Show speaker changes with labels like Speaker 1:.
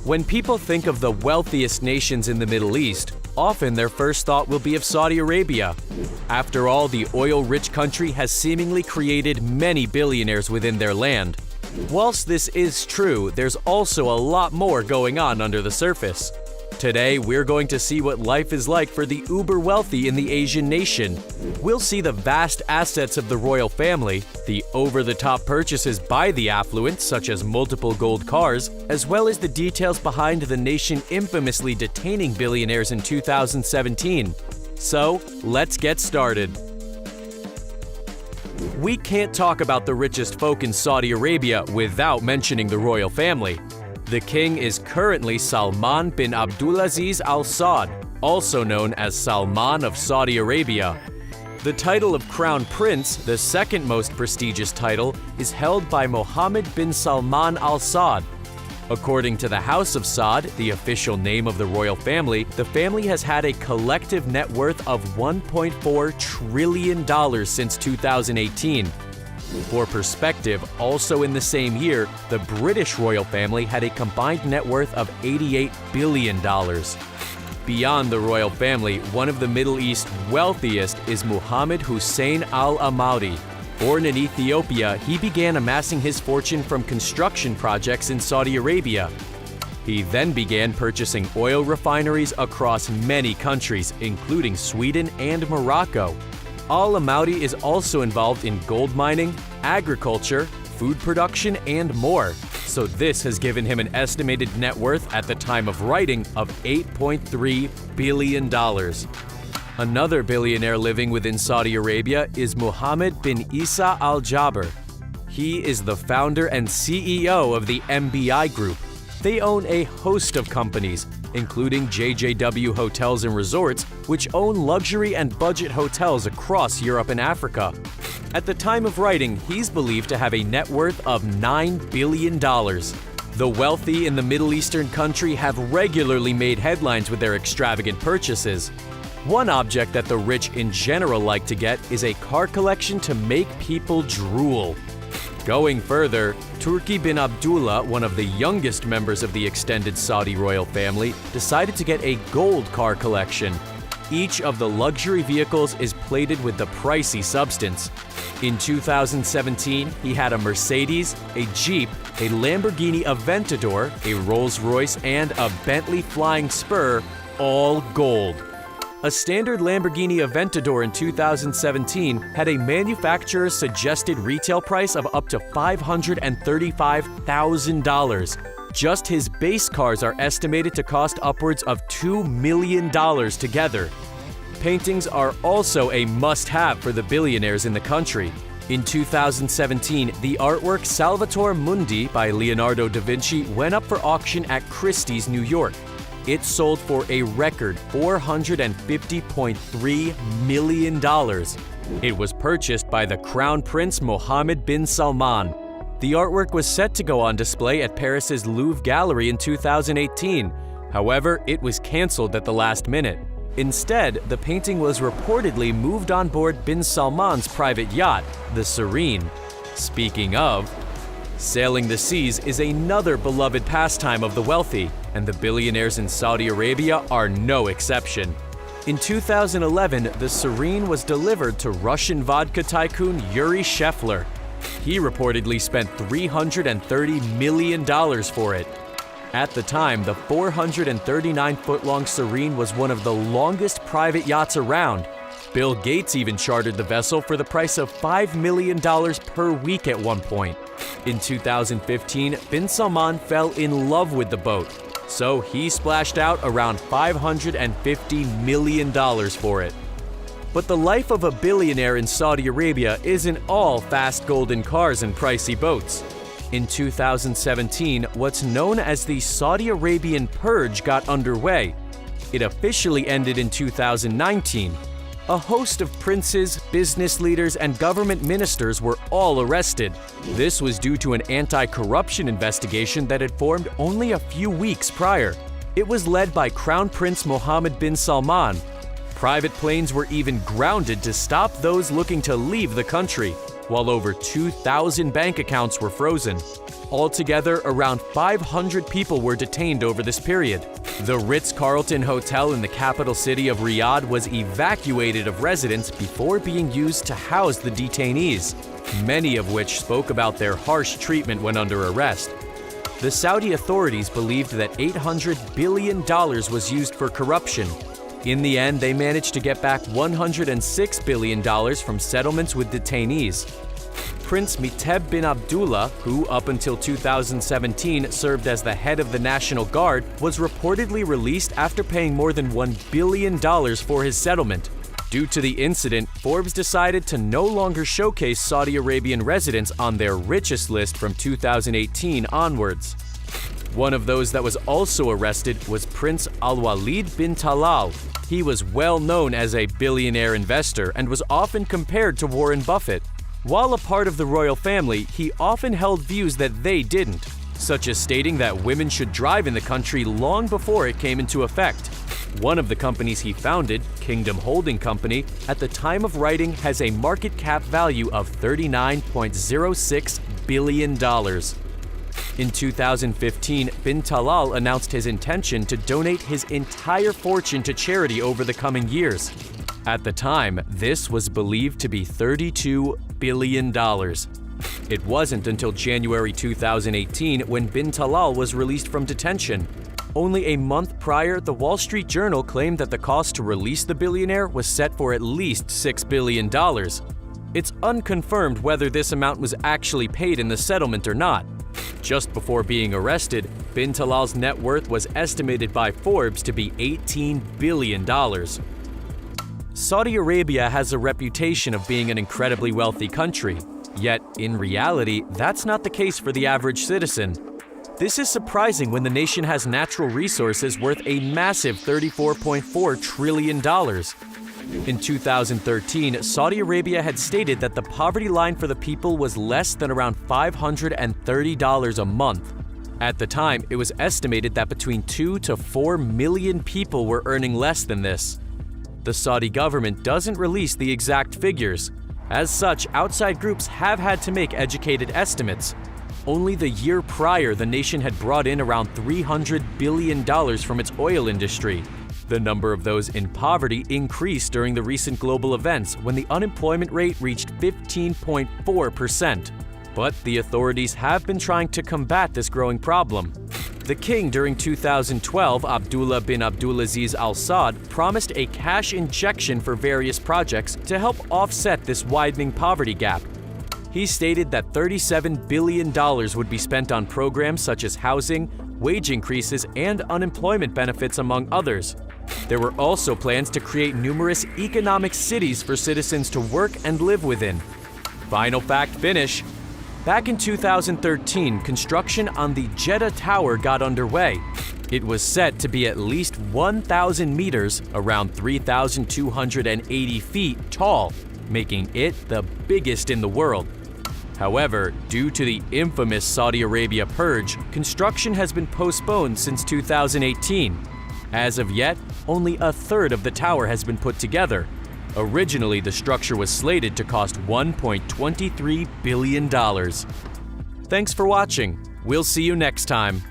Speaker 1: When people think of the wealthiest nations in the Middle East, often their first thought will be of Saudi Arabia. After all, the oil-rich country has seemingly created many billionaires within their land. Whilst this is true, there's also a lot more going on under the surface. Today, we're going to see what life is like for the uber-wealthy in the Asian nation. We'll see the vast assets of the royal family, the over-the-top purchases by the affluent, such as multiple gold cars, as well as the details behind the nation infamously detaining billionaires in 2017. So, let's get started. We can't talk about the richest folk in Saudi Arabia without mentioning the royal family. The king is currently Salman bin Abdulaziz Al Saud, also known as Salman of Saudi Arabia. The title of Crown Prince, the second most prestigious title, is held by Mohammed bin Salman Al Saud. According to the House of Saud, the official name of the royal family, the family has had a collective net worth of $1.4 trillion since 2018. For perspective, also in the same year, the British royal family had a combined net worth of $88 billion. Beyond the royal family, one of the Middle East's wealthiest is Mohammed Hussein Al Amaudi. Born in Ethiopia, he began amassing his fortune from construction projects in Saudi Arabia. He then began purchasing oil refineries across many countries, including Sweden and Morocco. Al Amaudi is also involved in gold mining, agriculture, food production, and more. So this has given him an estimated net worth at the time of writing of $8.3 billion. Another billionaire living within Saudi Arabia is Mohammed bin Isa Al Jaber. He is the founder and CEO of the MBI Group. They own a host of companies, including JJW Hotels and Resorts, which own luxury and budget hotels across Europe and Africa. At the time of writing, he's believed to have a net worth of $9 billion. The wealthy in the Middle Eastern country have regularly made headlines with their extravagant purchases. One object that the rich in general like to get is a car collection to make people drool. Going further, Turki bin Abdullah, one of the youngest members of the extended Saudi royal family, decided to get a gold car collection. Each of the luxury vehicles is plated with the pricey substance. In 2017, he had a Mercedes, a Jeep, a Lamborghini Aventador, a Rolls-Royce, and a Bentley Flying Spur, all gold. A standard Lamborghini Aventador in 2017 had a manufacturer's suggested retail price of up to $535,000. Just his base cars are estimated to cost upwards of $2 million together. Paintings are also a must-have for the billionaires in the country. In 2017, the artwork Salvator Mundi by Leonardo da Vinci went up for auction at Christie's, New York. It sold for a record $450.3 million. It was purchased by the Crown Prince Mohammed bin Salman. The artwork was set to go on display at Paris's Louvre Gallery in 2018. However, it was cancelled at the last minute. Instead, the painting was reportedly moved on board bin Salman's private yacht, the Serene. Speaking of, sailing the seas is another beloved pastime of the wealthy, and the billionaires in Saudi Arabia are no exception. In 2011, the Serene was delivered to Russian vodka tycoon Yuri Shefler. He reportedly spent $330 million for it. At the time, the 439-foot-long Serene was one of the longest private yachts around. Bill Gates even chartered the vessel for the price of $5 million per week at one point. In 2015, bin Salman fell in love with the boat, so he splashed out around $550 million for it. But the life of a billionaire in Saudi Arabia isn't all fast golden cars and pricey boats. In 2017, what's known as the Saudi Arabian Purge got underway. It officially ended in 2019. A host of princes, business leaders, and government ministers were all arrested. This was due to an anti-corruption investigation that had formed only a few weeks prior. It was led by Crown Prince Mohammed bin Salman. Private planes were even grounded to stop those looking to leave the country, while over 2,000 bank accounts were frozen. Altogether, around 500 people were detained over this period. The Ritz-Carlton Hotel in the capital city of Riyadh was evacuated of residents before being used to house the detainees, many of which spoke about their harsh treatment when under arrest. The Saudi authorities believed that $800 billion was used for corruption. In the end, they managed to get back $106 billion from settlements with detainees. Prince Miteb bin Abdullah, who up until 2017 served as the head of the National Guard, was reportedly released after paying more than $1 billion for his settlement. Due to the incident, Forbes decided to no longer showcase Saudi Arabian residents on their richest list from 2018 onwards. One of those that was also arrested was Prince Al-Walid bin Talal. He was well known as a billionaire investor and was often compared to Warren Buffett. While a part of the royal family, he often held views that they didn't, such as stating that women should drive in the country long before it came into effect. One of the companies he founded, Kingdom Holding Company, at the time of writing has a market cap value of $39.06 billion. In 2015, bin Talal announced his intention to donate his entire fortune to charity over the coming years. At the time, this was believed to be $32 billion. It wasn't until January 2018 when bin Talal was released from detention. Only a month prior, the Wall Street Journal claimed that the cost to release the billionaire was set for at least $6 billion. It's unconfirmed whether this amount was actually paid in the settlement or not. Just before being arrested, bin Talal's net worth was estimated by Forbes to be $18 billion. Saudi Arabia has a reputation of being an incredibly wealthy country. Yet, in reality, that's not the case for the average citizen. This is surprising when the nation has natural resources worth a massive $34.4 trillion. In 2013, Saudi Arabia had stated that the poverty line for the people was less than around $530 a month. At the time, it was estimated that between 2 to 4 million people were earning less than this. The Saudi government doesn't release the exact figures. As such, outside groups have had to make educated estimates. Only the year prior, the nation had brought in around $300 billion from its oil industry. The number of those in poverty increased during the recent global events when the unemployment rate reached 15.4%. But the authorities have been trying to combat this growing problem. The king during 2012, Abdullah bin Abdulaziz Al Saud, promised a cash injection for various projects to help offset this widening poverty gap. He stated that $37 billion would be spent on programs such as housing, wage increases, and unemployment benefits, among others. There were also plans to create numerous economic cities for citizens to work and live within. Final fact finish. Back in 2013, construction on the Jeddah Tower got underway. It was set to be at least 1,000 meters, around 3,280 feet tall, making it the biggest in the world. However, due to the infamous Saudi Arabia purge, construction has been postponed since 2018. As of yet, only a third of the tower has been put together. Originally, the structure was slated to cost $1.23 billion. Thanks for watching. We'll see you next time.